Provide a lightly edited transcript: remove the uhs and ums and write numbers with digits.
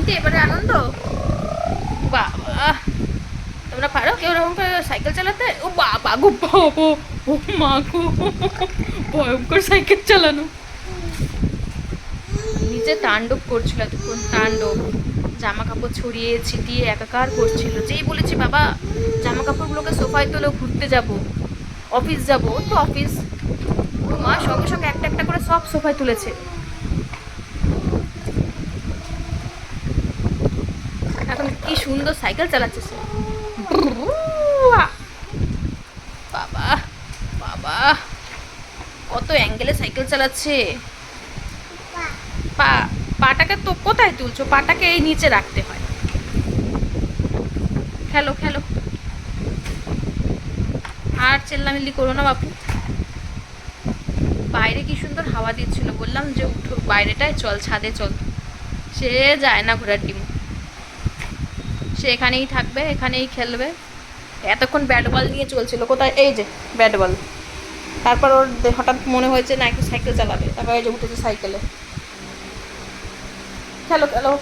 শান্তি, এবারে আনন্দ। বাবা, তোমরা পারো কেউ এরকম করে সাইকেল চালাতে? ও বাবা গো বাবা, ও মা গো, ভয়ঙ্কর সাইকেল চালানো। নিচে তাণ্ডব করছিল এতক্ষণ, তাণ্ডব। জামা কাপড় ছড়িয়ে ছিটিয়ে একাকার করছিল। যেই বলেছি বাবা জামা কাপড়গুলোকে সোফায় তোলো, ঘুরতে যাব, অফিস যাব, ওর তো অফিস, ও মা সঙ্গে সঙ্গে একটা একটা করে সব সোফায় তুলেছে। এখন কি সুন্দর সাইকেল চালাচ্ছে সে। বাবা বাবা, কত অ্যাঙ্গেলে সাইকেল চালাচ্ছে। পা পাটাকে তো কোথায় তুলছো? পাটাকে এই নিচে রাখতে হয়। খেলো খেলো, আর চেল্লামিল্লি করো না বাপু। বাইরে কি সুন্দর হাওয়া দিচ্ছিল, বললাম যে উঠো বাইরেটায় চল, ছাদে চল। সে যায় না ঘোড়ার ডিম, সে এখানেই থাকবে, এখানেই খেলবে। এতক্ষণ ব্যাট বল নিয়ে চলছিল, কোথায়? এই যে ব্যাট বল। তারপর ওর হঠাৎ মনে হয়েছে না একটু সাইকেল চালাবে, তারপর এই যে উঠেছে সাইকেলে। খেলো খেলো।